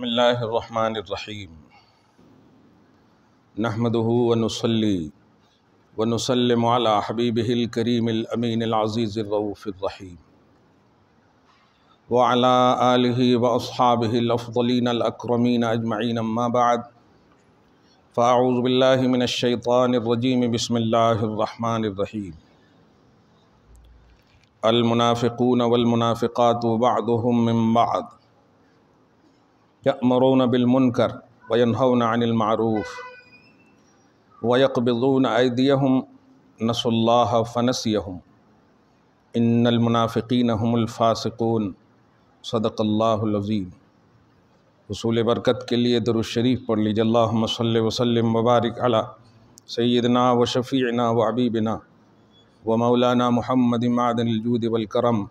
बिस्मिल्लाहिर्रहमानिर्रहीम नहमदुहु व नुसल्ली व नुसल्लिमु अला हबीबिहिल करीमिल अमीनिल अज़ीज़िर रऊफ़िर रहीम व अला आलिहि व अस्हाबिहिल अफ़ज़लीनल अकरमीन अजमईन अम्मा बअद फ़अऊज़ु बिल्लाहि मिनश शैतानिर रजीम बिस्मिल्लाहिर्रहमानिर्रहीम अल मुनाफ़िक़ून वल मुनाफ़िक़ातु बअदुहुम मिन बअद यअमुरून बिल मुनकर व यनहौना अनिल मारूफ़ व यक़बिज़ून अयदियहुम नसुल्लाह फ़नसियहुम इन्नल मुनाफ़िक़ीन हुमुल फ़ासिक़ून सदक़ल्लाहुल अज़ीम। हुसूल बरकत के लिए दुरूद शरीफ पढ़ लीजिए। अल्लाहुम्मा सल्लि व सल्लिम व बारिक अला सय्यिदिना व शफ़ीइना व हबीबिना व मौलाना मुहम्मदिन मादनिल जूदि वल करम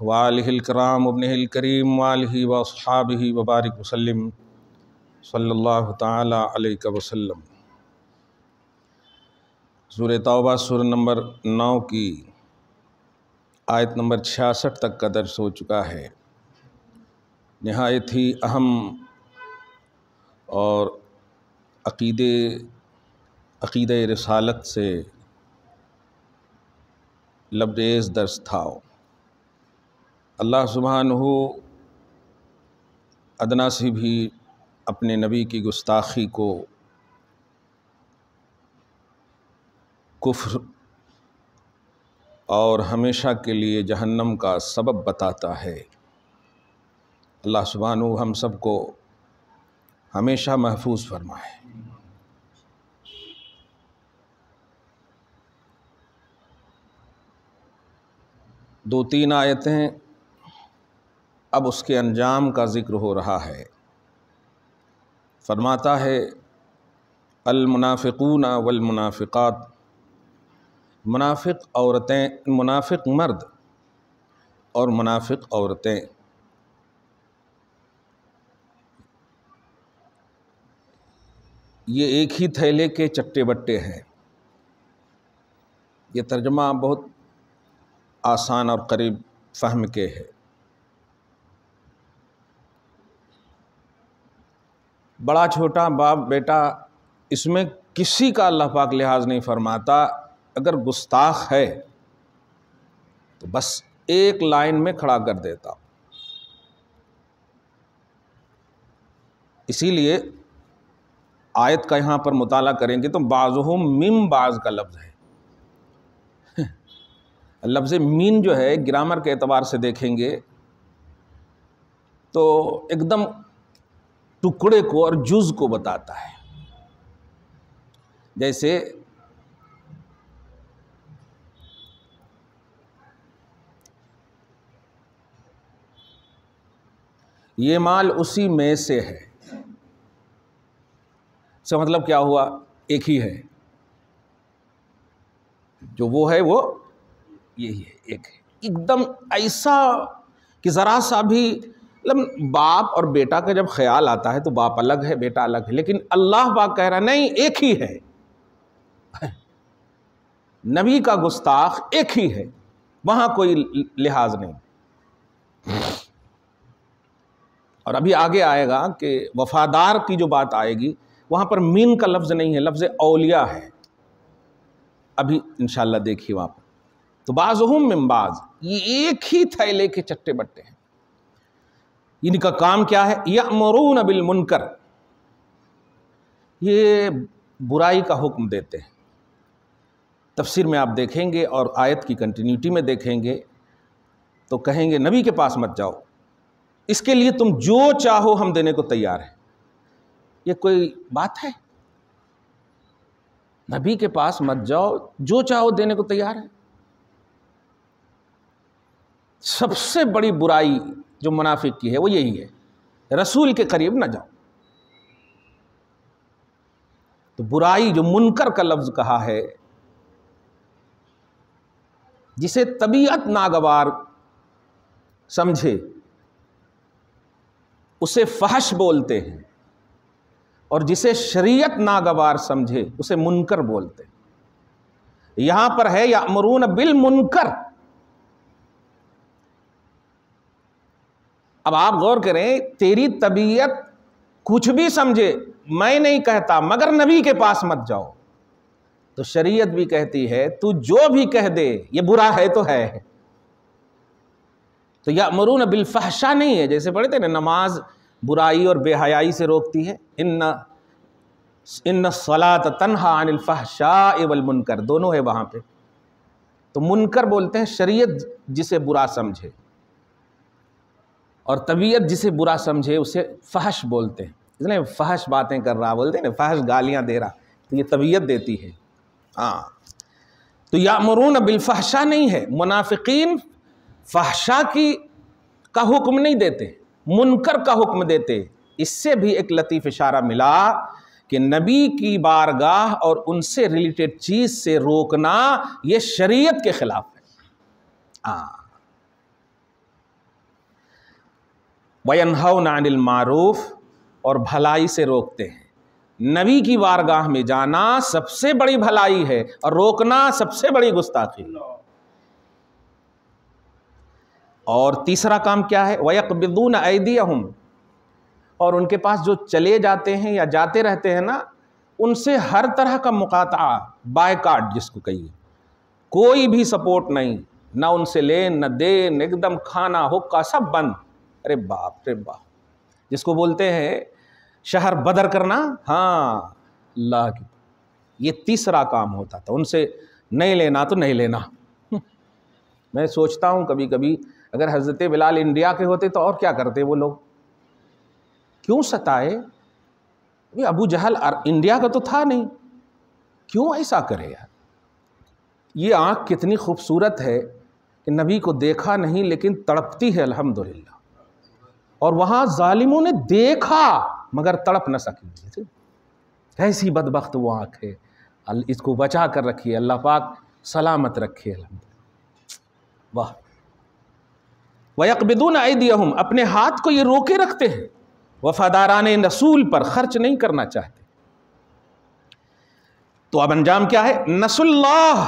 व आलिहिल किराम इब्निहिल करीम व आलिहि व अस्हाबिहि व बारिक वसल्लिम सल्लल्लाहु तआला अलैहि वसल्लम। सूरह तौबा सूरह नंबर 9 की आयत नंबर 66 तक का दर्स हो चुका है। नहायत ही अहम और अक़ीदे रिसालत से लबरेज़ दर्स था। अल्लाह सुब्हानहू अदना से भी अपने नबी की गुस्ताखी को कुफ्र और हमेशा के लिए जहन्नम का सबब बताता है। अल्लाह सुब्हानहू हम सबको हमेशा महफूज फरमाए। दो तीन आयतें अब उसके अंजाम का ज़िक्र हो रहा है। फरमाता है अल मुनाफ़िक़ून वल मुनाफ़िक़ात, मुनाफिक औरतें, मुनाफिक मर्द और मुनाफिक औरतें, ये एक ही थैले के चट्टे बट्टे हैं। ये तर्जुमा बहुत आसान और करीब फ़हम के है। बड़ा छोटा बाप बेटा, इसमें किसी का अल्लाह पाक लिहाज नहीं फरमाता। अगर गुस्ताख है तो बस एक लाइन में खड़ा कर देता। इसीलिए आयत का यहाँ पर मुताला करेंगे तो बाज़ुहुम मिन बाज़ का लफ्ज़ है। लफ्ज़ मिन जो है ग्रामर के एतबार से देखेंगे तो एकदम टुकड़े को और जुज़ को बताता है। जैसे ये माल उसी में से है, इसका मतलब क्या हुआ? एक ही है, जो वो है वो यही है, एक है। एकदम ऐसा कि ज़रा सा भी मतलब बाप और बेटा का जब ख्याल आता है तो बाप अलग है, बेटा अलग है, लेकिन अल्लाह पाक कह रहा नहीं, एक ही है। नबी का गुस्ताख एक ही है, वहां कोई लिहाज नहीं। और अभी आगे आएगा कि वफादार की जो बात आएगी वहां पर मीन का लफ्ज़ नहीं है, लफ्ज़ औलिया है। अभी इंशाअल्लाह देखिए वहां पर। तो बाज़ुहुम मिन बाज़, ये एक ही थैले के चट्टे बट्टे हैं। इनका काम क्या है? यअमुरून बिल मुनकर, ये बुराई का हुक्म देते हैं। तफसीर में आप देखेंगे और आयत की कंटिन्यूटी में देखेंगे तो कहेंगे नबी के पास मत जाओ, इसके लिए तुम जो चाहो हम देने को तैयार हैं। ये कोई बात है? नबी के पास मत जाओ, जो चाहो देने को तैयार है। सबसे बड़ी बुराई जो मुनाफिक की है वो यही है, रसूल के करीब ना जाओ। तो बुराई जो मुनकर का लफ्ज कहा है, जिसे तबीयत नागवार समझे उसे फहश बोलते हैं, और जिसे शरीयत नागवार समझे उसे मुनकर बोलते हैं। यहां पर है यअमुरून बिल मुनकर, अब आप गौर करें, तेरी तबीयत कुछ भी समझे, मैं नहीं कहता मगर नबी के पास मत जाओ, तो शरीयत भी कहती है तू जो भी कह दे ये बुरा है तो है। तो यामुरून बिल फहशा नहीं है, जैसे पढ़े थे ना, नमाज बुराई और बेहयाई से रोकती है, इन्न सलात तन्हा अनिल फहशाइ वल मुनकर, दोनों है वहां पे। तो मुनकर बोलते हैं शरीयत जिसे बुरा समझे, और तबीयत जिसे बुरा समझे उसे फहश बोलते हैं। इसलिए फहश बातें कर रहा बोलते हैं ना, फहश गालियां दे रहा, तो ये तबीयत देती है। हाँ, तो यामुरून बिल फहशा नहीं है, मुनाफिकीन फहशा का हुक्म नहीं देते, मुनकर का हुक्म देते। इससे भी एक लतीफ़ इशारा मिला कि नबी की बारगाह और उनसे रिलेटेड चीज़ से रोकना ये शरीयत के खिलाफ है। वयनहौना अनिल मारूफ, और भलाई से रोकते हैं। नबी की बारगाह में जाना सबसे बड़ी भलाई है और रोकना सबसे बड़ी गुस्ताखी। और तीसरा काम क्या है? वयक़बिदून ऐदियहुम, और उनके पास जो चले जाते हैं या जाते रहते हैं ना, उनसे हर तरह का मुकाता, बायकाट जिसको कहिए, कोई भी सपोर्ट नहीं, ना उनसे लेन न देन, एकदम खाना हुक्का सब बंद। अरे बाप रे बाप, जिसको बोलते हैं शहर बदर करना। हाँ, अल्लाह की, ये तीसरा काम होता था। उनसे नहीं लेना तो नहीं लेना। मैं सोचता हूँ कभी कभी अगर हज़रत बिलाल इंडिया के होते तो और क्या करते वो लोग, क्यों सताए? अबू जहल इंडिया का तो था नहीं, क्यों ऐसा करे यार? ये आँख कितनी खूबसूरत है कि नबी को देखा नहीं लेकिन तड़पती है अल्हम्दुलिल्लाह। और वहाँ जालिमों ने देखा मगर तड़प न सकी। कैसी बदबख्त वो आँख है, इसको बचा कर रखिए, अल्लाह पाक सलामत रखिए। वाह। वयक़बिदून ऐदियहुम, अपने हाथ को ये रोके रखते हैं। वफ़ादाराने रसूल पर खर्च नहीं करना चाहते। तो अब अंजाम क्या है? नसुल्लाह,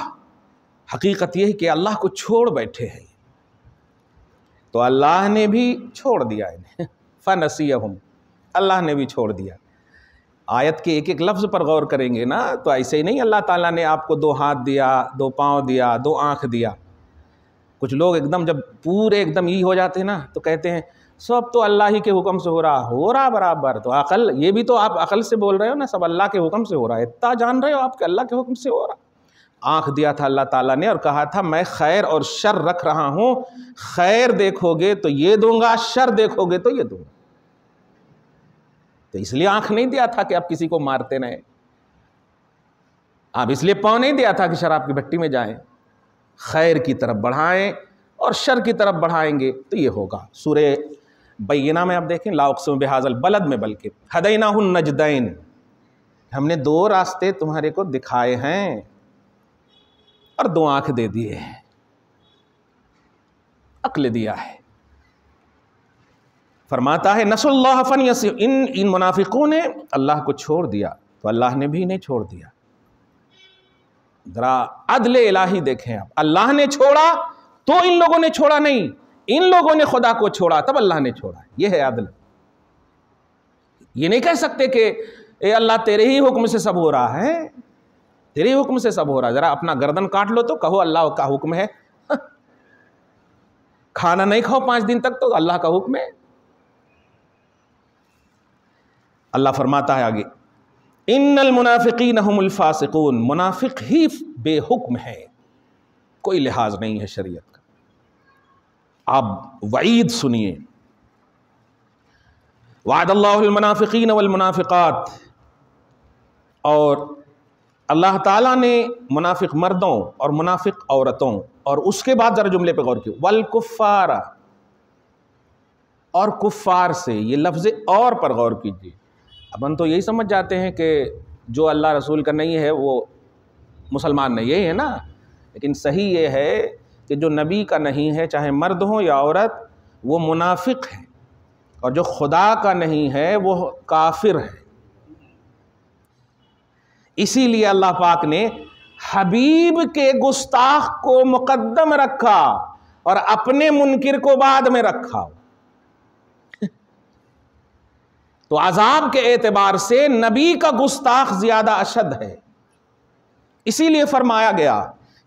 हकीकत यह है कि अल्लाह को छोड़ बैठे हैं। तो अल्लाह ने भी छोड़ दिया इन्हें, फ़नसियहुम, अल्लाह ने भी छोड़ दिया। आयत के एक एक लफ्ज़ पर गौर करेंगे ना, तो ऐसे ही नहीं अल्लाह ताला ने आपको 2 हाथ दिया, 2 पाँव दिया, 2 आँख दिया। कुछ लोग एकदम जब पूरे एकदम ही हो जाते हैं ना, तो कहते हैं सब तो अल्लाह ही के हुक्म से हो रहा बराबर। तो अकल, ये भी तो आप अकल से बोल रहे हो ना, सब अल्लाह के हुक्म से हो रहा है, इतना जान रहे हो आप कि अल्लाह के हुक्म से हो रहा। आँख दिया था अल्लाह ताला ने और कहा था मैं खैर और शर रख रहा हूँ, खैर देखोगे तो ये दूंगा, शर देखोगे तो ये दूंगा। तो इसलिए आँख नहीं दिया था कि आप किसी को मारते नहीं, आप इसलिए पाँव नहीं दिया था कि शराब की भट्टी में जाएं। खैर की तरफ बढ़ाएं और शर की तरफ बढ़ाएंगे तो ये होगा। सूरे बैयिना में आप देखें, ला उक़सिमु बिहाज़ल बलद में, बल्कि हदैनाहुन नजदैन, हमने 2 रास्ते तुम्हारे को दिखाए हैं और 2 आँख दे दिए हैं, अक्ल दिया है। फरमाता है नसुल्लाह फनयसी, इन मुनाफिकों ने अल्लाह को छोड़ दिया तो अल्लाह ने भी इन्हें छोड़ दिया। जरा अदल इलाही देखें आप, अल्लाह ने छोड़ा तो इन लोगों ने छोड़ा नहीं, इन लोगों ने खुदा को छोड़ा तब अल्लाह ने छोड़ा। यह है अदल। ये नहीं कह सकते कि ए अल्लाह तेरे ही हुक्म से सब हो रहा है, तेरे ही हुक्म से सब हो रहा है। जरा अपना गर्दन काट लो तो कहो अल्लाह का हुक्म है। खाना नहीं खाओ 5 दिन तक तो अल्लाह का हुक्म है। अल्लाह फरमाता है आगे, इन्नल मुनाफिकीन हुमुल फासिकून, मुनाफिक ही बेहुक्म है, कोई लिहाज नहीं है शरीयत का। आप वईद सुनिए, वादल्लाहुल मुनाफिकीन वल मुनाफिकात, और अल्लाह ताला ने मुनाफिक मर्दों और मुनाफिक औरतों, और उसके बाद जरा जुमले पे गौर किया, वल कुफ्फारा, और कुफ्फार से, ये लफ्ज़ और पर गौर कीजिए। अपन तो यही समझ जाते हैं कि जो अल्लाह रसूल का नहीं है वो मुसलमान नहीं, यही है ना। लेकिन सही ये है कि जो नबी का नहीं है, चाहे मर्द हो या औरत, वो मुनाफिक है, और जो खुदा का नहीं है वो काफिर है। इसीलिए अल्लाह पाक ने हबीब के गुस्ताख को मुकद्दम रखा और अपने मुनकिर को बाद में रखा। तो अजाब के एतबार से नबी का गुस्ताख ज्यादा अशद है। इसीलिए फरमाया गया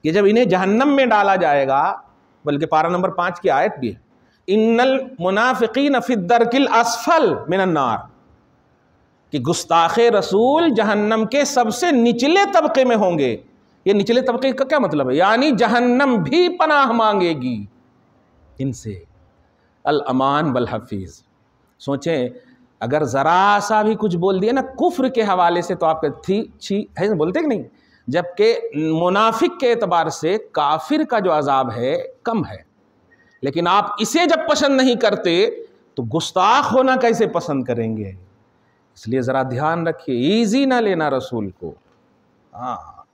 कि जब इन्हें जहन्नम में डाला जाएगा, बल्कि पारा नंबर 5 की आयत भी है, इन्नल मुनाफिकीन फी दरकिल अस्फल मिनन नार, कि गुस्ताखे रसूल जहन्नम के सबसे निचले तबके में होंगे। ये निचले तबके का क्या मतलब है? यानी जहन्नम भी पनाह मांगेगी इनसे। अल अमान वल हफीज। सोचें, अगर ज़रा सा भी कुछ बोल दिया ना कुफ्र के हवाले से तो आप थी छी है बोलते कि नहीं, जबकि मुनाफिक के एतबार से काफिर का जो अजाब है कम है। लेकिन आप इसे जब पसंद नहीं करते तो गुस्ताख होना कैसे पसंद करेंगे? इसलिए ज़रा ध्यान रखिए, ईजी ना लेना रसूल को। हाँ,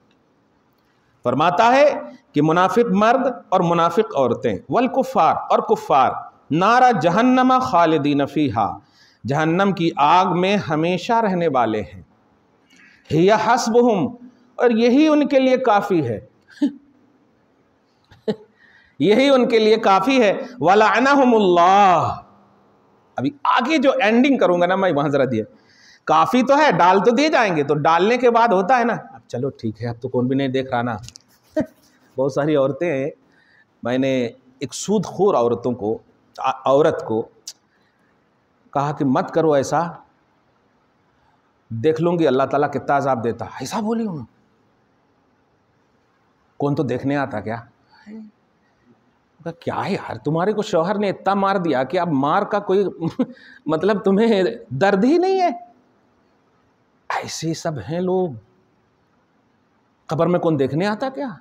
फरमाता है कि मुनाफिक मर्द और मुनाफिक औरतें, वल कुफ़ार और कुफ़ार, नारा जहन्नमा खालिदीन फीहा, जहन्नम की आग में हमेशा रहने वाले हैं। हिया हस्बुहुम, और यही उनके लिए काफ़ी है यही उनके लिए काफ़ी है। वलअनहुमुल्लाह। अभी आगे जो एंडिंग करूंगा ना मैं, वहां जरा दिए, काफ़ी तो है, डाल तो दिए जाएंगे, तो डालने के बाद होता है ना, अब चलो ठीक है, अब तो कौन भी नहीं देख रहा ना बहुत सारी औरतें हैं, मैंने एक सूदखोर औरत को कहा कि मत करो ऐसा, देख लूंगी अल्लाह ताला कितना अजाब देता। ऐसा बोली हूँ, कौन तो देखने आता क्या? क्या है यार, तुम्हारे को शौहर ने इतना मार दिया कि अब मार का कोई मतलब तुम्हें दर्द ही नहीं है। ऐसे सब हैं लोग। कब्र में कौन देखने आता क्या?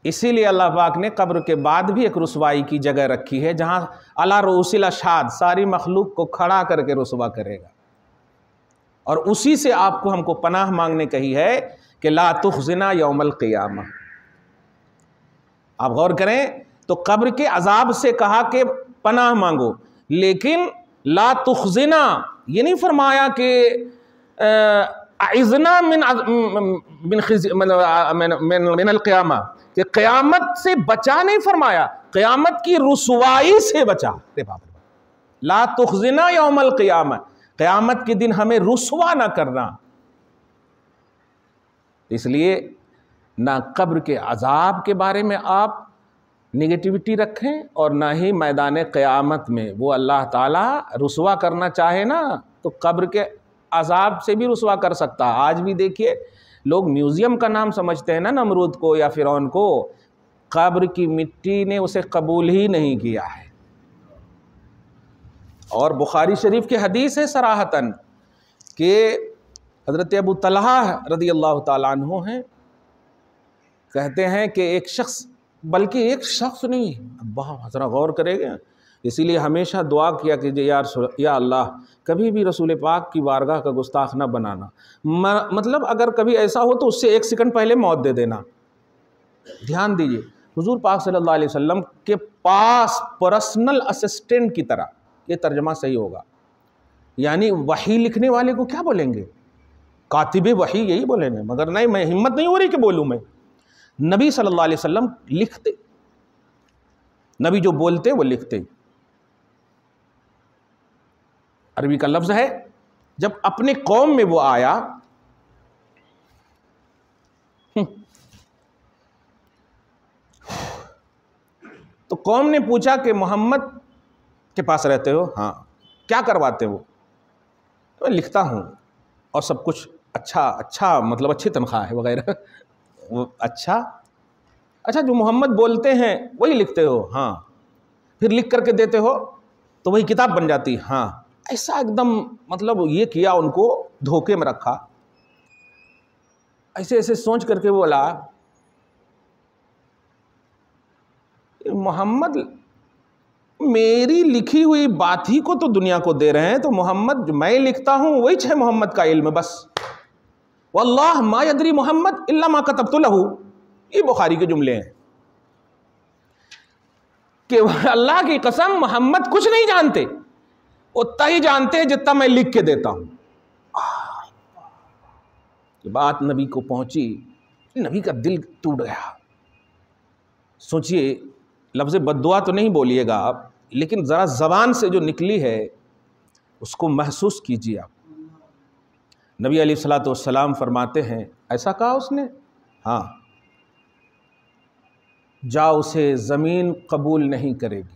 इसीलिए अल्लाह पाक ने कब्र के बाद भी एक रुसवाई की जगह रखी है, जहां अला रऊसिल अशाद, सारी मखलूक को खड़ा करके रुसवा करेगा। और उसी से आपको हमको पनाह मांगने कही है कि ला तुखज़िना यौमल क़ियामा। आप गौर करें तो कब्र के अजाब से कहा कि पनाह मांगो, लेकिन ला तुखज़िना ये नहीं फरमाया कि अइज़ना मिनल क़ियामा, कि क़यामत से बचा नहीं फरमाया, क़यामत की रुसवाई से बचा। रे बाप रे, ला तुखज़िना यौमल क़ियामा, क़यामत के दिन हमें रुसवा ना करना। इसलिए ना कब्र के अजाब के बारे में आप नेगेटिविटी रखें, और ना ही मैदान क़यामत में वो अल्लाह ताला रुसवा करना चाहे ना तो कब्र के अजाब से भी रुसवा कर सकता। आज भी देखिए, लोग म्यूज़ियम का नाम समझते हैं ना नमरूद को या फ़िरौन को, कब्र की मिट्टी ने उसे कबूल ही नहीं किया है। और बुखारी शरीफ की हदीस है सराहतन कि हज़रत अबू तलहा रज़ी अल्लाह ताला अन्हु हैं, कहते हैं कि एक शख्स, बल्कि एक शख्स नहीं, अब्बा ज़रा गौर करेंगे, इसीलिए हमेशा दुआ किया कि या अल्लाह कभी भी रसूल पाक की बारगाह का गुस्ताख न बनाना। मतलब अगर कभी ऐसा हो तो उससे 1 सेकंड पहले मौत दे देना। ध्यान दीजिए, हुजूर पाक सल्लल्लाहु अलैहि वसल्लम के पास पर्सनल असिस्टेंट की तरह, ये तर्जमा सही होगा, यानी वही लिखने वाले को क्या बोलेंगे? कातिबे वही यही बोलेंगे, मगर नहीं, मैं हिम्मत नहीं हो रही कि बोलूँ मैं। नबी सल्लल्लाहु अलैहि वसल्लम लिखते, नबी जो बोलते वो लिखते। अरबी का लफ्ज़ है, जब अपने कौम में वो आया तो कौम ने पूछा कि मोहम्मद के पास रहते हो? हाँ। क्या करवाते हो? तो लिखता हूँ और सब कुछ अच्छा मतलब अच्छी तनख्वाह है वगैरह। वो अच्छा जो मोहम्मद बोलते हैं वही लिखते हो? हाँ। फिर लिख करके देते हो तो वही किताब बन जाती? हाँ। ऐसा एकदम मतलब ये किया, उनको धोखे में रखा। ऐसे ऐसे सोच करके बोला, मोहम्मद मेरी लिखी हुई बात ही को तो दुनिया को दे रहे हैं, तो मोहम्मद जो मैं लिखता हूं वही है मोहम्मद का इल्म बस। वल्लाह मा यदरी मोहम्मद इल्ला मा कतबतु लहू, ये बुखारी के जुमले हैं कि अल्लाह की कसम मोहम्मद कुछ नहीं जानते, उतना ही जानते हैं जितना मैं लिख के देता हूं। बात नबी को पहुंची, नबी का दिल टूट गया। सोचिए, लफ्ज़ बद्दुआ तो नहीं बोलिएगा आप, लेकिन ज़रा ज़बान से जो निकली है उसको महसूस कीजिए आप। नबी अलैहिस्सलातु वस्सलाम फरमाते हैं, ऐसा कहा उसने? हाँ, जाओ उसे ज़मीन कबूल नहीं करेगी।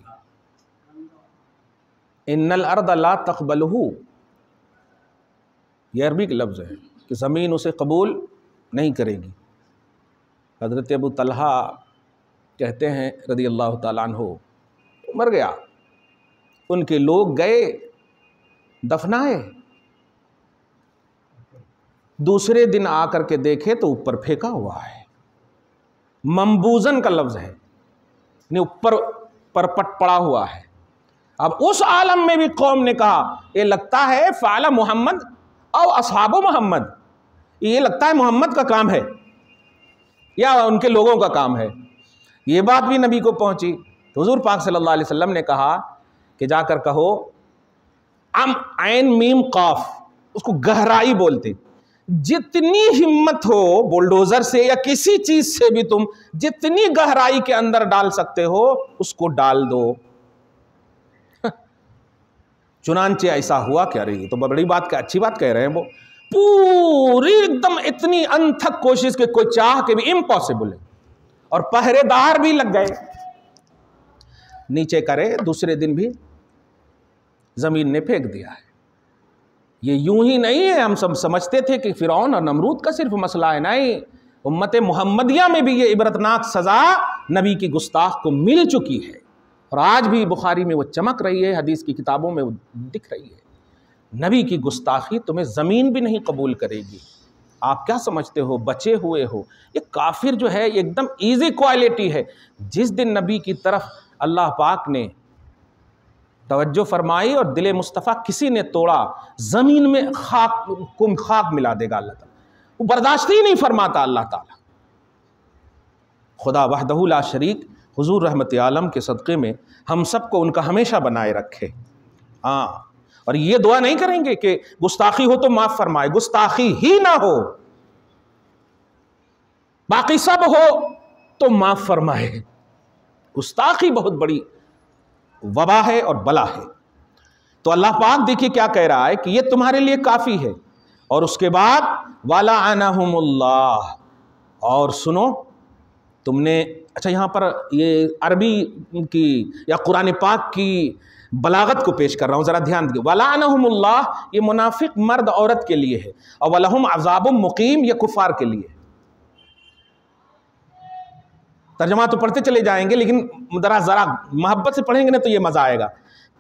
इन्नल अर्द ला तक़बलहू, यह अरबी का लफ्ज़ है कि ज़मीन उसे कबूल नहीं करेगी। हज़रत अबू तलहा कहते हैं रज़ी अल्लाह ताला अन्हु, मर गया, उनके लोग गए दफनाए, दूसरे दिन आकर के देखे तो ऊपर फेंका हुआ है। मंबूजन का लफ्ज़ है, ऊपर परपट पड़ा हुआ है। अब उस आलम में भी कौम ने कहा, ये लगता है फ़ाला मोहम्मद और असहाबो मोहम्मद, ये लगता है मोहम्मद का काम है या उनके लोगों का काम है। ये बात भी नबी को पहुंची तो हुजूर पाक सल्लल्लाहु अलैहि वसल्लम ने कहा कि जाकर कहो अम ऐन मीम काफ, उसको गहराई बोलते। जितनी हिम्मत हो बुलडोज़र से या किसी चीज़ से भी तुम जितनी गहराई के अंदर डाल सकते हो उसको डाल दो। चुनांचे ऐसा हुआ क्या रही, तो बड़ी बात क्या, अच्छी बात कह रहे हैं वो, पूरी एकदम इतनी अनथक कोशिश के कोई चाह के भी इम्पॉसिबल है, और पहरेदार भी लग गए नीचे करे, दूसरे दिन भी जमीन ने फेंक दिया है। ये यूं ही नहीं है, हम सब समझते थे कि फिरौन और नमरूद का सिर्फ मसला है, नहीं, उम्मत मुहम्मदिया में भी ये इबरतनाक सज़ा नबी की गुस्ताख को मिल चुकी है, और आज भी बुखारी में वो चमक रही है, हदीस की किताबों में वो दिख रही है। नबी की गुस्ताखी तुम्हें ज़मीन भी नहीं कबूल करेगी। आप क्या समझते हो बचे हुए हो? ये काफिर जो है एकदम ईजी क्वालिटी है। जिस दिन नबी की तरफ अल्लाह पाक ने तवज्जो फरमाई और दिले मुस्तफ़ा किसी ने तोड़ा, ज़मीन में खाक मिला देगा अल्लाह ताला, वो बर्दाश्त ही नहीं फरमाता अल्लाह ताला। खुदा वहदहू ला शरीक हुजूर रहमत आलम के सदक़े में हम सबको उनका हमेशा बनाए रखे। हाँ, और ये दुआ नहीं करेंगे कि गुस्ताखी हो तो माफ़ फरमाए, गुस्ताखी ही ना हो, बाकी सब हो तो माफ़ फरमाए। गुस्ताखी बहुत बड़ी वबा है और बला है। तो अल्लाह पाक देखिए क्या कह रहा है कि ये तुम्हारे लिए काफ़ी है, और उसके बाद वाला अनहुमुल्लाह, और सुनो तुमने, अच्छा यहाँ पर ये अरबी की या कुरान पाक की बलागत को पेश कर रहा हूँ, ज़रा ध्यान दीजिए। वाला अनहुमुल्लाह ये मुनाफिक मर्द औरत के लिए है, और वलहुम अज़ाबुम मुकीम ये कुफ़ार के लिए। तर्जमा तो पढ़ते चले जाएंगे, लेकिन ज़रा मोहब्बत से पढ़ेंगे ना तो ये मज़ा आएगा,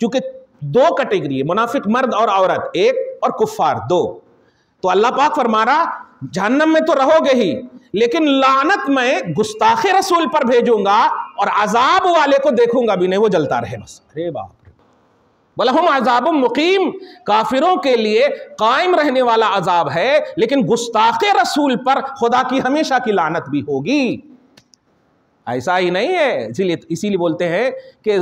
क्योंकि दो कैटेगरी है, मुनाफिक मर्द और औरत एक, और कुफ़ार दो। तो अल्लाह पाक फरमा रहा जहन्नम में तो रहोगे ही, लेकिन लानत मैं गुस्ताखे रसूल पर भेजूंगा और अजाब वाले को देखूंगा भी नहीं, वो जलता रहे बस। अरे बाप रे, वलहुम अज़ाबुम मुकीम, काफिरों के लिए कायम रहने वाला अजाब है, लेकिन गुस्ताखे रसूल पर खुदा की हमेशा की लानत भी होगी। ऐसा ही नहीं है, इसीलिए बोलते हैं कि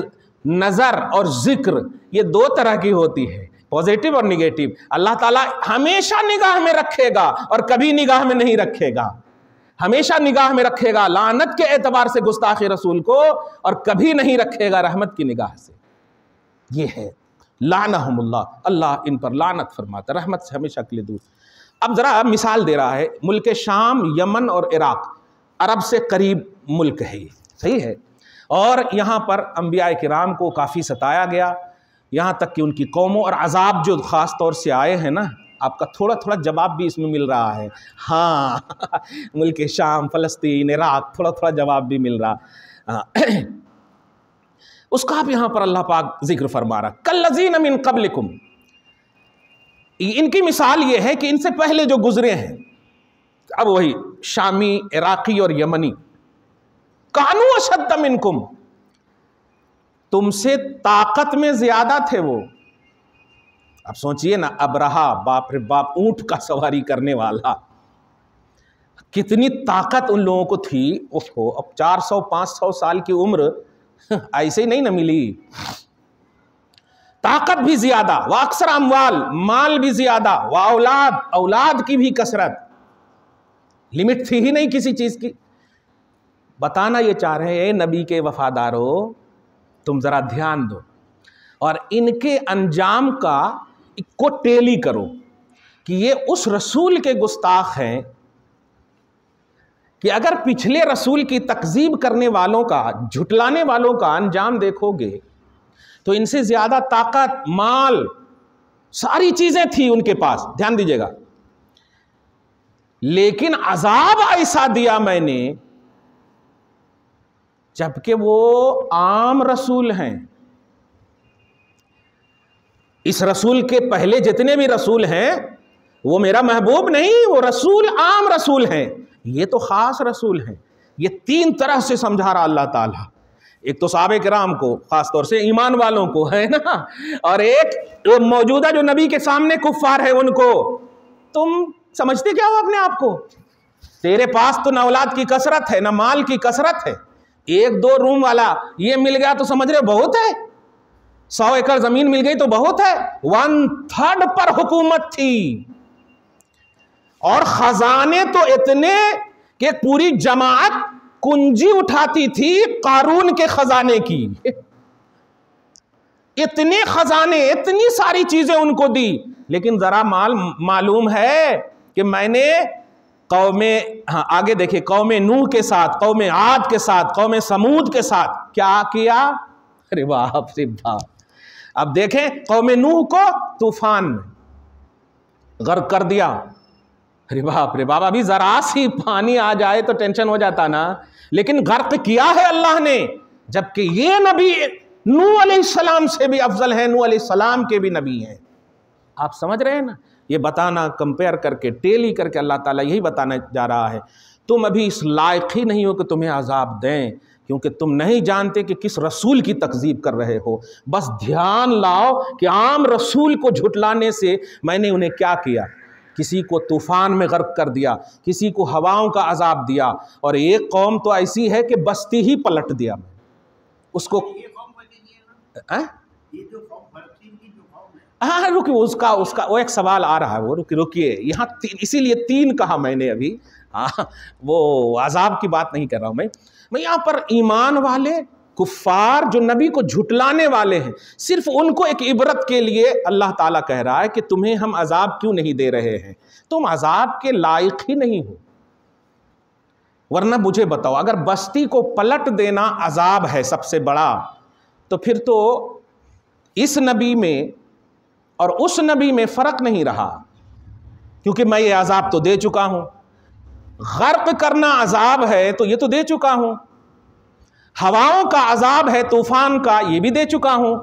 नज़र और जिक्र ये दो तरह की होती है, पॉजिटिव और निगेटिव। अल्लाह ताला हमेशा निगाह में रखेगा और कभी निगाह में नहीं रखेगा। हमेशा निगाह में रखेगा लानत के एतबार से गुस्ताखे रसूल को, और कभी नहीं रखेगा रहमत की निगाह से। ये है लानहुमुल्लाह, अल्लाह इन पर लानत फरमाता, रहमत से हमेशा के लिए दूर। अब ज़रा मिसाल दे रहा है, मुल्क शाम, यमन और इराक़ अरब से करीब मुल्क है ये, सही है, और यहाँ पर अंबिया किराम को काफ़ी सताया गया, यहाँ तक कि उनकी कौमों और अजाब जो ख़ास तौर से आए हैं ना, आपका थोड़ा थोड़ा जवाब भी इसमें मिल रहा है। हाँ मुल्क शाम, फ़लस्तीन, इराक़, थोड़ा थोड़ा जवाब भी मिल रहा। उसका भी यहाँ पर अल्लाह पाक जिक्र फरमा रहा, कल्लज़ीन मिन क़ब्लिकुम, इनकी मिसाल ये है कि इनसे पहले जो गुजरे हैं, अब वही शामी, इराक़ी और यमनी, कानू अशद्द मिनकुम, तुमसे ताकत में ज्यादा थे वो। अब सोचिए ना, अबरहा, बाप रे बाप, ऊंट का सवारी करने वाला, कितनी ताकत उन लोगों को थी। ओहो, अब 400-500 साल की उम्र ऐसे ही नहीं ना मिली, ताकत भी ज्यादा, व अक्सर अमवाल, माल भी ज्यादा, व औलाद, औलाद की भी कसरत, लिमिट थी ही नहीं किसी चीज की। बताना ये चाह रहे हैं नबी के वफादारों, तुम जरा ध्यान दो, और इनके अंजाम को टेली करो कि ये उस रसूल के गुस्ताख हैं कि अगर पिछले रसूल की तकजीब करने वालों का, झुटलाने वालों का अंजाम देखोगे तो इनसे ज्यादा ताकत, माल, सारी चीजें थी उनके पास, ध्यान दीजिएगा, लेकिन अजाब ऐसा दिया मैंने जबकि वो आम रसूल हैं। इस रसूल के पहले जितने भी रसूल हैं वो मेरा महबूब नहीं, वो रसूल आम रसूल हैं, ये तो खास रसूल हैं। ये तीन तरह से समझा रहा अल्लाह ताला, एक तो साहबे किराम को, खास तौर से ईमान वालों को, है ना, और एक मौजूदा जो नबी के सामने कुफ्फार है उनको। तुम समझते क्या हो अपने आप को? तेरे पास तो ना औलाद की कसरत है, ना माल की कसरत है, 1-2 रूम वाला ये मिल गया तो समझ रहे बहुत है, 100 एकड़ जमीन मिल गई तो बहुत है। 1/3 पर हुकूमत थी और खजाने तो इतने कि पूरी जमात कुंजी उठाती थी कारून के खजाने की। इतने खजाने, इतनी सारी चीजें उनको दी, लेकिन जरा मालूम है कि मैंने कौमे, हाँ आगे देखिए, कौमे नूह के साथ, कौमे आद के साथ, कौमे समूद के साथ क्या किया। अरे बाप रे बाप। अब देखें, कौमे नूह को तूफान में गर्क कर दिया। अरे बाप रे बाप, अभी जरा सी पानी आ जाए तो टेंशन हो जाता ना, लेकिन गर्क किया है अल्लाह ने, जबकि ये नबी नूह अलैहिस्सलाम से भी अफजल है, नूह अलैहिस्सलाम के भी नबी हैं। आप समझ रहे हैं ना? ये बताना, कंपेयर करके, टेली करके अल्लाह ताला यही बताना जा रहा है, तुम अभी इस लायक ही नहीं हो कि तुम्हें अजाब दें, क्योंकि तुम नहीं जानते कि किस रसूल की तकजीब कर रहे हो। बस ध्यान लाओ कि आम रसूल को झुटलाने से मैंने उन्हें क्या किया, किसी को तूफान में गर्क कर दिया, किसी को हवाओं का अजाब दिया, और एक कौम तो ऐसी है कि बस्ती ही पलट दिया उसको। हाँ रुकिए, उसका वो एक सवाल आ रहा है, वो रुकिए यहाँ, इसीलिए 3 कहा मैंने अभी। हाँ, वो अजाब की बात नहीं कर रहा हूँ मैं यहाँ पर ईमान वाले कुफ्फार जो नबी को झुटलाने वाले हैं, सिर्फ उनको एक इबरत के लिए अल्लाह ताला कह रहा है कि तुम्हें हम अजाब क्यों नहीं दे रहे हैं, तुम अजाब के लायक ही नहीं हो। वरना मुझे बताओ, अगर बस्ती को पलट देना अजाब है सबसे बड़ा, तो फिर तो इस नबी में और उस नबी में फर्क नहीं रहा, क्योंकि मैं ये अजाब तो दे चुका हूं। गर्क करना अजाब है तो ये तो दे चुका हूं, हवाओं का अजाब है, तूफान का, ये भी दे चुका हूं,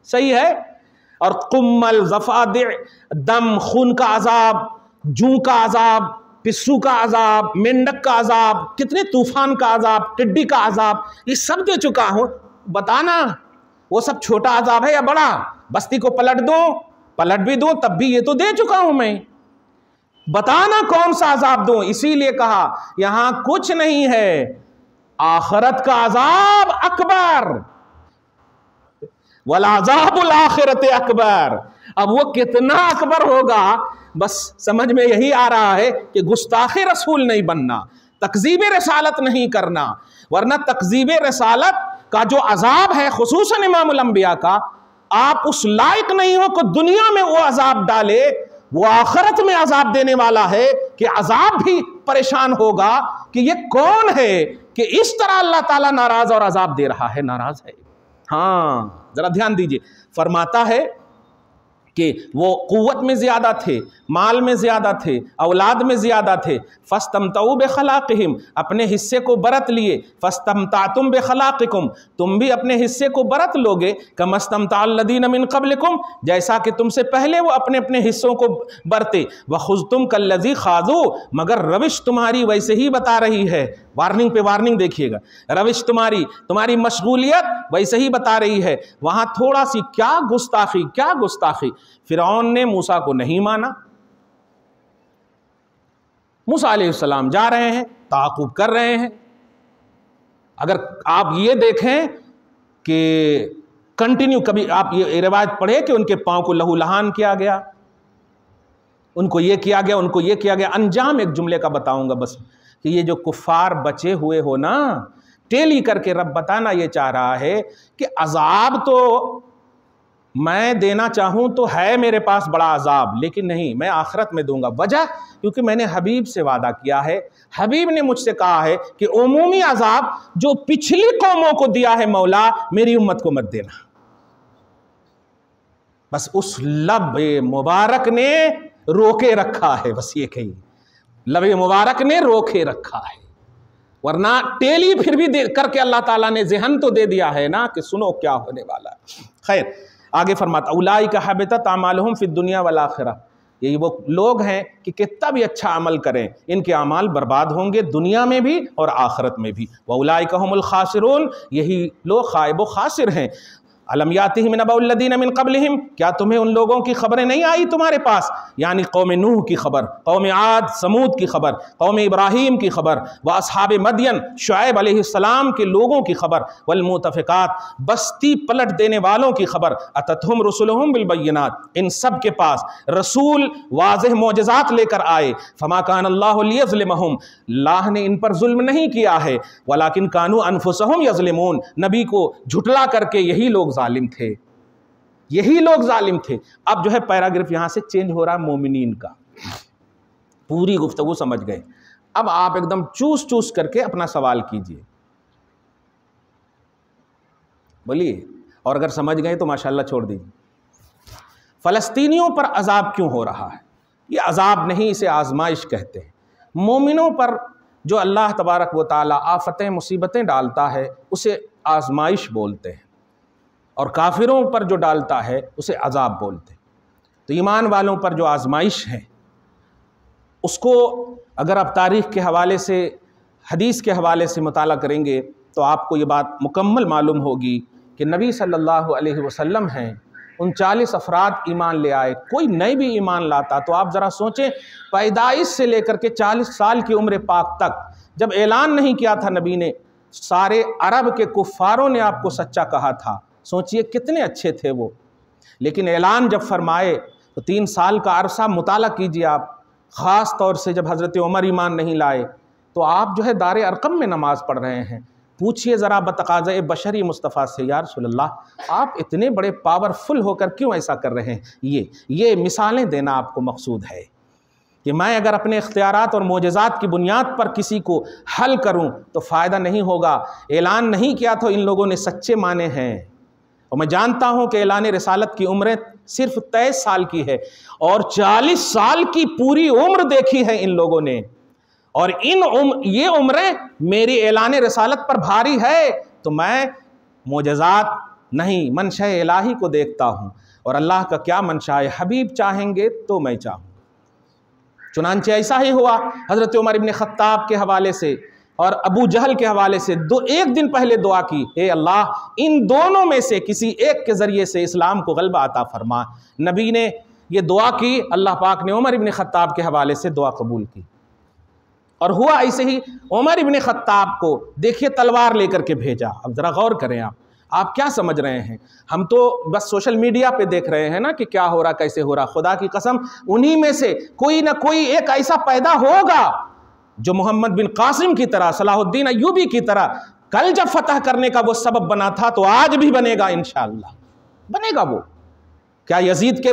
सही है। और कुम्मल, ज़फ़ादिअ, दम, खून का अजाब, जू का अजाब, पिस्सू का अजाब, मेंढक का अजाब, कितने तूफान का अजाब, टिड्डी का अजाब, ये सब दे चुका हूं। बताना वो सब छोटा अजाब है या बड़ा? बस्ती को पलट भी दूं तब भी ये तो दे चुका हूं मैं। बताना कौन सा अजाब दूं? इसीलिए कहा यहां कुछ नहीं है, आखिरत का अजाब अकबर, वला अजाबुल आखिरत अकबर। अब वो कितना अकबर होगा, बस समझ में यही आ रहा है कि गुस्ताखे रसूल नहीं बनना, तकजीब रसालत नहीं करना, वरना तकजीब रसालत का जो अजाब है खुसूसन इमामुल अंबिया का, आप उस लायक नहीं हो कि दुनिया में वो अजाब डाले, वो आखिरत में अजाब देने वाला है कि अजाब भी परेशान होगा कि ये कौन है कि इस तरह अल्लाह ताला नाराज और अजाब दे रहा है, नाराज है। हाँ जरा ध्यान दीजिए, फरमाता है कि वो कुव्वत में ज़्यादा थे, माल में ज़्यादा थे, औलाद में ज़्यादा थे। फस्तमतऊ बेखलाक़िहिम, अपने हिस्से को बरत लिए। फस्तमतातुम बेखलाक़िकुम, तुम भी अपने हिस्से को बरत लोगे। कमस्तमताल लदीन मिन क़ब्लिकुम, जैसा कि तुमसे पहले वो अपने अपने हिस्सों को बरते। वख़ुज़्तुम कल्लज़ी ख़ाज़ू, मगर रविश तुम्हारी वैसे ही बता रही है। वार्निंग पे वार्निंग देखिएगा, रविश तुम्हारी मशगूलियत वैसे ही बता रही है। वहाँ थोड़ा सी क्या गुस्ताखी। फिरौन ने मूसा को नहीं माना। मूसा अलैहिस्सलाम जा रहे हैं, ताक़ुब कर रहे हैं। अगर आप ये देखें कि कंटिन्यू, कभी आप ये रिवायत पढ़े कि उनके पांव को लहू लहान किया गया, उनको ये किया गया, उनको ये किया गया। अंजाम एक जुमले का बताऊंगा बस, कि ये जो कुफ्फार बचे हुए हो ना, टेली करके रब बताना ये चाह रहा है कि अजाब तो मैं देना चाहूँ तो है मेरे पास बड़ा अजाब, लेकिन नहीं, मैं आखिरत में दूंगा। वजह, क्योंकि मैंने हबीब से वादा किया है, हबीब ने मुझसे कहा है कि उमूमी अजाब जो पिछली कौमों को दिया है मौला, मेरी उम्मत को मत देना। बस उस लब मुबारक ने रोके रखा है, बस ये कही, लब मुबारक ने रोके रखा है, वरना टेली फिर भी करके अल्लाह ताला ने ज़हन तो दे दिया है ना कि सुनो क्या होने वाला है। खैर, आगे फरमाता उलाइका हबितत अमालुहुम फिद दुनिया वल आखिरा, यही वो लोग हैं कि कितना भी अच्छा अमल करें, इनके अमाल बर्बाद होंगे दुनिया में भी और आखिरत में भी। व उलाइका हुमुल खासिरून, यही लोग खाइब व खासिर हैं। अलम यातिहिम नबउल्लज़ीना मिन क़ब्लिहिम, क्या तुम्हें उन लोगों की खबरें नहीं आई तुम्हारे पास, यानी कौम नूह की खबर, कौम आद समूद की खबर, कौम इब्राहीम की खबर, व अस्हाब मदयन शुऐब अलैहिस्सलाम के लोगों की खबर, वल मुतफ़िक़ात बस्ती पलट देने वालों की खबर, अततहुम रुसुलुहुम बिल बय्यिनात, इन सब के पास रसूल वाज़ेह मोजज़ात लेकर आए। फमा कान अल्लाहु लियज़लिमहुम, अल्लाह ने इन पर जुल्म नहीं किया है, वलाकिन कानू अनफुसहुम यज़लिमून, नबी को झुटला करके यही लोग जालिम थे, यही लोग जालिम थे। अब जो है पैराग्राफ यहां से चेंज हो रहा है मोमिनीन का, पूरी गुफ्तगू समझ गए। अब आप एकदम चूस चूस करके अपना सवाल कीजिए, बोलिए, और अगर समझ गए तो माशाल्लाह छोड़ दीजिए। फ़लस्तीनियों पर अजाब क्यों हो रहा है? ये अजाब नहीं, इसे आजमाइश कहते हैं। मोमिनों पर जो अल्लाह तबारक व तआला आफतें मुसीबतें डालता है उसे आजमाइश बोलते हैं, और काफिरों पर जो डालता है उसे अजाब बोलते हैं। तो ईमान वालों पर जो आजमाइश है उसको अगर आप तारीख़ के हवाले से, हदीस के हवाले से मुताला करेंगे तो आपको ये बात मुकम्मल मालूम होगी कि नबी सल्लल्लाहु अलैहि वसल्लम हैं, 39 अफराद ईमान ले आए। कोई नई भी ईमान लाता तो आप ज़रा सोचें, पैदाइश से लेकर के 40 साल की उम्र पाक तक जब ऐलान नहीं किया था नबी ने, सारे अरब के कुफ़ारों ने आपको सच्चा कहा था। सोचिए कितने अच्छे थे वो, लेकिन ऐलान जब फरमाए तो 3 साल का अरसा मुताला कीजिए आप। ख़ास तौर से जब हज़रत उमर ईमान नहीं लाए तो आप जो है दारे अरकम में नमाज़ पढ़ रहे हैं। पूछिए ज़रा बतक़ाज़े बशरी मुस्तफ़ा से, या रसूलल्लाह आप इतने बड़े पावरफुल होकर क्यों ऐसा कर रहे हैं? ये मिसालें देना आपको मकसूद है कि मैं अगर अपने इख्तियारात और मोजज़ात की बुनियाद पर किसी को हल करूं तो फ़ायदा नहीं होगा। ऐलान नहीं किया तो इन लोगों ने सच्चे माने हैं, और मैं जानता हूं कि ऐलान रिसालत की उम्र सिर्फ 23 साल की है और 40 साल की पूरी उम्र देखी है इन लोगों ने, और ये उम्रें मेरी ऐलान रिसालत पर भारी है। तो मैं मोजज़ात नहीं, मनशा इलाही को देखता हूँ, और अल्लाह का क्या मनशा है, हबीब चाहेंगे तो मैं चाहूँ। चुनांचे ऐसा ही हुआ हज़रत उमर इब्न ख़त्ताब के हवाले से और अबू जहल के हवाले से। एक दिन पहले दुआ की, ए अल्लाह इन दोनों में से किसी एक के ज़रिए से इस्लाम को गलबा अता फरमा। नबी ने ये दुआ की, अल्लाह पाक ने उमर इब्न ख़त्ताब के हवाले से दुआ कबूल की, और हुआ ऐसे ही। उमर इब्न ख़त्ताब को देखिए तलवार लेकर के भेजा। अब ज़रा गौर करें आप क्या समझ रहे हैं? हम तो बस सोशल मीडिया पे देख रहे हैं ना कि क्या हो रहा, कैसे हो रहा। खुदा की कसम उन्हीं में से कोई ना कोई एक ऐसा पैदा होगा जो मोहम्मद बिन कासिम की तरह, सलाहुद्दीन अय्यूबी की तरह कल जब फतह करने का वो सबब बना था तो आज भी बनेगा, इंशाअल्लाह बनेगा। वो क्या यजीद के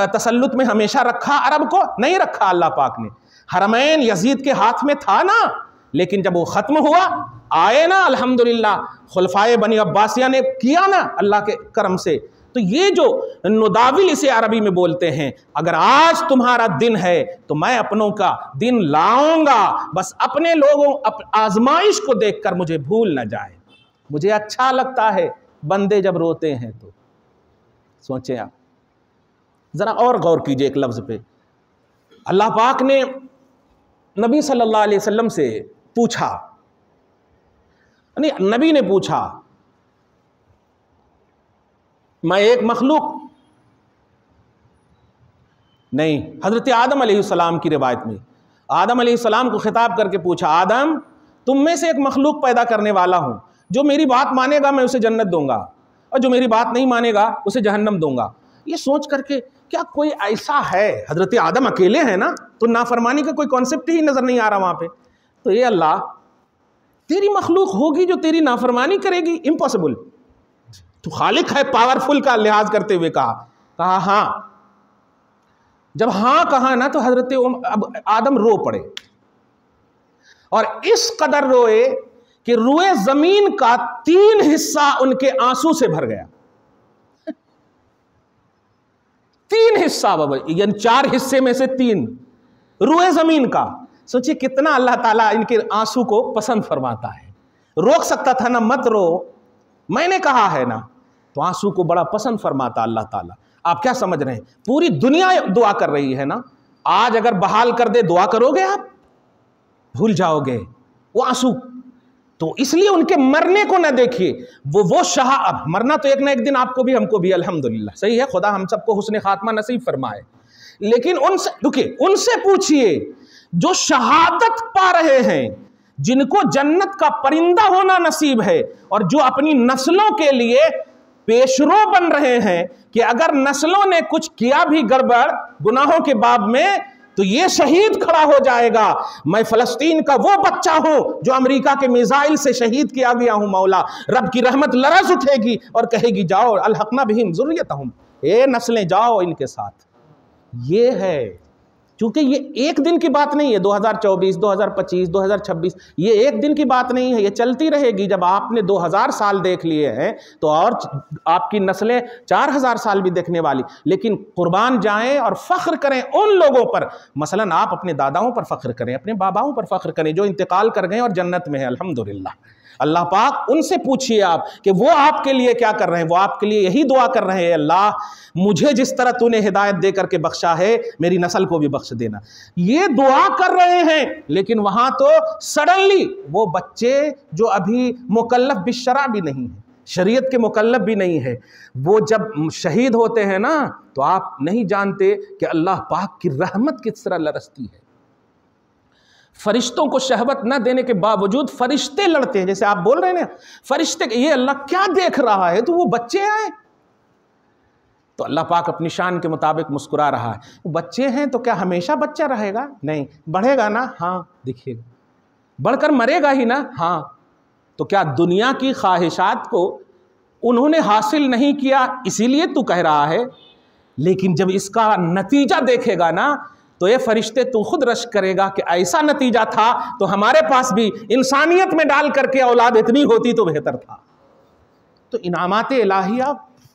तसल्लुत में हमेशा रखा अरब को? नहीं रखा। अल्लाह पाक ने हरमैन यजीद के हाथ में था ना, लेकिन जब वो ख़त्म हुआ, आए ना अल्हम्दुलिल्लाह, खुलफाए बनी अब्बासिया ने किया ना अल्लाह के करम से। तो ये जो नुदाविल इसे अरबी में बोलते हैं, अगर आज तुम्हारा दिन है तो मैं अपनों का दिन लाऊंगा। बस अपने लोगों आजमाइश को देखकर मुझे भूल न जाए। मुझे अच्छा लगता है बंदे जब रोते हैं तो। सोचें आप, ज़रा और गौर कीजिए एक लफ्ज़ पे। अल्लाह पाक ने नबी सल्लल्लाहु अलैहि वसल्लम से पूछा, नहीं नबी ने पूछा, मैं एक मखलूक नहीं, हज़रत आदम अलैहिस्सलाम की रिवायत में आदम अलैहिस्सलाम को खिताब करके पूछा, आदम तुम में से एक मखलूक पैदा करने वाला हूं, जो मेरी बात मानेगा मैं उसे जन्नत दूंगा, और जो मेरी बात नहीं मानेगा उसे जहन्नम दूंगा। ये सोच करके क्या कोई ऐसा है? हज़रत आदम अकेले हैं ना, तो नाफरमानी का कोई कॉन्सेप्ट ही नज़र नहीं आ रहा वहाँ पे। तो ये अल्लाह तेरी मखलूक होगी जो तेरी नाफरमानी करेगी? इम्पॉसिबल। तो खालिक है, पावरफुल का लिहाज करते हुए कहा हाँ। जब हाँ कहा ना तो हजरत अब आदम रो पड़े, और इस कदर रोए कि रुए जमीन का 3 हिस्सा उनके आंसू से भर गया। 3 हिस्सा बाबा, यानी 4 हिस्से में से 3 रुए जमीन का। सोचिए कितना अल्लाह ताला इनके आंसू को पसंद फरमाता है। रोक सकता था ना, मत रो, मैंने कहा है ना, तो आंसू को बड़ा पसंद फरमाता अल्लाह ताला। आप क्या समझ रहे हैं, पूरी दुनिया दुआ कर रही है ना, आज अगर बहाल कर दे दुआ करोगे आप? भूल जाओगे वो आंसू। तो इसलिए उनके मरने को ना देखिए, वो शाह, अब मरना तो एक ना एक दिन आपको भी हमको भी, अल्हम्दुलिल्लाह, सही है, खुदा हम सबको हुस्ने खात्मा नसीब फरमाए। लेकिन उनसे रुकिए, उनसे पूछिए जो शहादत पा रहे हैं, जिनको जन्नत का परिंदा होना नसीब है, और जो अपनी नस्लों के लिए पेशरो बन रहे हैं कि अगर नस्लों ने कुछ किया भी गड़बड़ गुनाहों के बाब में तो ये शहीद खड़ा हो जाएगा। मैं फलस्तीन का वो बच्चा हूं जो अमेरिका के मिसाइल से शहीद किया गया हूं। मौला रब की रहमत लरज उठेगी और कहेगी जाओ अलहकना बिहिम ज़ुर्रियतहुम, ए नस्लें जाओ इनके साथ। ये है, क्योंकि ये एक दिन की बात नहीं है, 2024, 2025, 2026, ये एक दिन की बात नहीं है, ये चलती रहेगी। जब आपने 2000 साल देख लिए हैं तो और आपकी नस्लें 4000 साल भी देखने वाली। लेकिन कुर्बान जाएं और फख्र करें उन लोगों पर, मसलन आप अपने दादाओं पर फख्र करें, अपने बाबाओं पर फख्र करें जो इंतकाल कर गए और जन्नत में है, अल्हम्दुलिल्लाह। अल्लाह पाक उनसे पूछिए आप कि वो आपके लिए क्या कर रहे हैं। वो आपके लिए यही दुआ कर रहे हैं, अल्लाह मुझे जिस तरह तूने हिदायत दे करके बख्शा है मेरी नस्ल को भी बख्श देना। ये दुआ कर रहे हैं, लेकिन वहां तो सडनली वो बच्चे जो अभी मुकल्लफ बिशरा भी नहीं है, शरीयत के मुकल्लफ भी नहीं है, वो जब शहीद होते हैं ना तो आप नहीं जानते कि अल्लाह पाक की रहमत किस तरह लरसती है। फरिश्तों को शहवत न देने के बावजूद फरिश्ते लड़ते हैं, जैसे आप बोल रहे हैं ना, फरिश्ते, ये अल्लाह क्या देख रहा है, तो वो बच्चे आए तो अल्लाह पाक अपनी शान के मुताबिक मुस्कुरा रहा है। वो बच्चे हैं तो क्या हमेशा बच्चा रहेगा? नहीं, बढ़ेगा ना, हाँ दिखेगा, बढ़कर मरेगा ही ना, हाँ। तो क्या दुनिया की ख्वाहिशात को उन्होंने हासिल नहीं किया इसीलिए तू कह रहा है? लेकिन जब इसका नतीजा देखेगा ना तो ये फरिश्ते तू खुद रश करेगा कि ऐसा नतीजा था तो हमारे पास भी इंसानियत में डाल करके औलाद इतनी होती तो बेहतर था। तो इनामात इलाहिया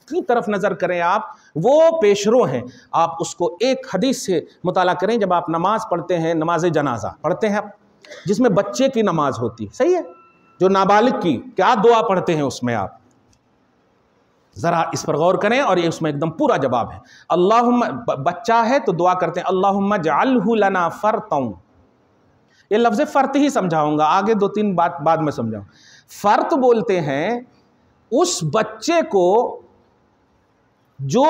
की तरफ नज़र करें आप, वो पेशरो हैं। आप उसको एक हदीस से मुताला करें, जब आप नमाज पढ़ते हैं, नमाज जनाजा पढ़ते हैं जिसमें बच्चे की नमाज होती, सही है, जो नाबालिग की, क्या दुआ पढ़ते हैं उसमें आप ज़रा इस पर गौर करें, और ये उसमें एकदम पूरा जवाब है। अल्लाहुम्मा, बच्चा है तो दुआ करते हैं अल्लाहुम्मा जअल्हु लना फरतन। ये लफ्ज़ फ़र्त ही समझाऊंगा, आगे 2-3 बात बाद में समझाऊँ। फ़र्त बोलते हैं उस बच्चे को जो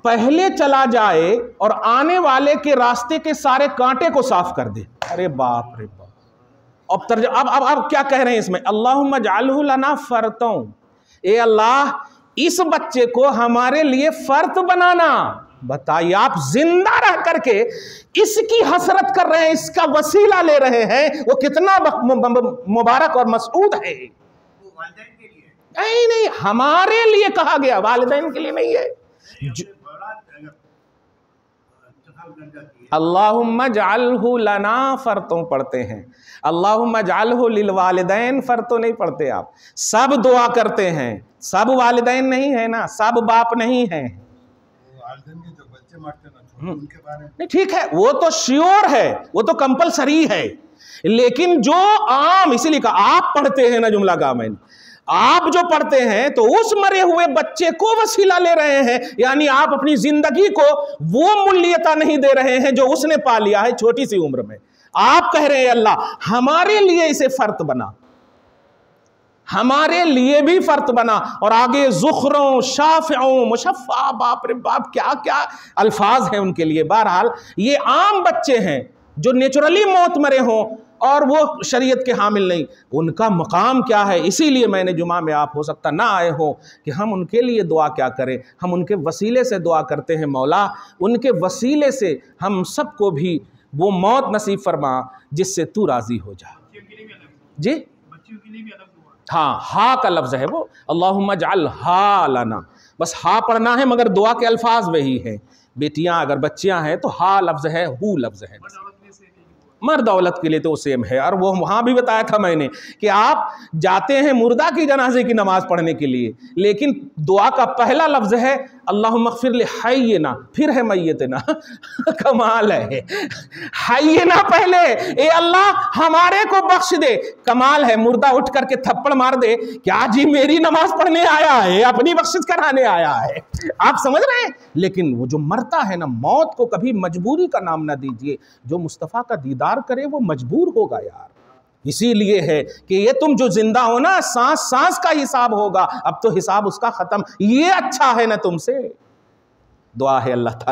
पहले चला जाए और आने वाले के रास्ते के सारे कांटे को साफ कर दे। अरे बाप रे बाप। अब क्या कह रहे हैं इसमें, अल्लाहुम्मा जअल्हु लना फरतन, ए अल्लाह इस बच्चे को हमारे लिए फर्त बनाना। बताइए, आप जिंदा रह करके इसकी हसरत कर रहे हैं, इसका वसीला ले रहे हैं, वो कितना मुबारक और मसऊद है। नहीं नहीं, हमारे लिए कहा गया, वालिदैन के लिए नहीं है। अल्लाहुम्मा जअल्हु लना फरतों पढ़ते हैं, अल्लाहुम्मा जअल्हु लिल वालिदैन फरतों नहीं पढ़ते आप। सब दुआ करते हैं, सब वालिदैन नहीं है ना, सब बाप नहीं है। जो बच्चे मारते ना उनके बारे में नहीं, ठीक है, वो तो श्योर है, वो तो कंपलसरी है। लेकिन जो आम, इसीलिए कहा आप पढ़ते हैं ना, जुमला का मैंने, आप जो पढ़ते हैं तो उस मरे हुए बच्चे को वसीला ले रहे हैं, यानी आप अपनी जिंदगी को वो मूल्यता नहीं दे रहे हैं जो उसने पा लिया है छोटी सी उम्र में। आप कह रहे हैं अल्लाह हमारे लिए इसे फर्त बना, हमारे लिए भी फर्त बना। और आगे ज़ुख़रों, शाफ़िओं, मुशफ़्फ़ा, बाप रे बाप क्या क्या अल्फाज हैं उनके लिए। बहरहाल ये आम बच्चे हैं जो नेचुरली मौत मरे हों और वो शरीयत के हामिल नहीं, उनका मकाम क्या है। इसीलिए मैंने जुमा में, आप हो सकता ना आए हो, कि हम उनके लिए दुआ क्या करें। हम उनके वसीले से दुआ करते हैं, मौला उनके वसीले से हम सबको भी वो मौत नसीब फरमा जिससे तू राज़ी हो जा। जी, हाँ, हा का लफ्ज़ है वो, अल्लाहुम्मा जअल हा लना, बस हा पढ़ना है, मगर दुआ के अल्फाज वही हैं। बेटियां अगर बच्चियां हैं तो हा लफ्ज़ है, हु लफ्ज़ है। मर्द औरत के लिए तो सेम है। और वो वहाँ भी बताया था मैंने कि आप जाते हैं मुर्दा की जनाजे की नमाज पढ़ने के लिए, लेकिन दुआ का पहला लफ्ज़ है अल्लाहुम्मा अग़फ़िर लि हय्यिना, फिर है मय्यितना। कमाल है, हय्यिना पहले, ए अल्लाह हमारे को बख्श दे। कमाल है, मुर्दा उठ करके थप्पड़ मार दे, क्या जी मेरी नमाज पढ़ने आया है, अपनी बख्शिश कराने आया है। आप समझ रहे हैं? लेकिन वो जो मरता है ना, मौत को कभी मजबूरी का नाम ना दीजिए। जो मुस्तफ़ा का दीदार करे वो मजबूर होगा यार। इसीलिए है कि ये तुम जो जिंदा हो ना, सांस सांस का हिसाब होगा, अब तो हिसाब उसका खत्म। ये अच्छा है ना तुमसे। दुआ है अल्लाह ताला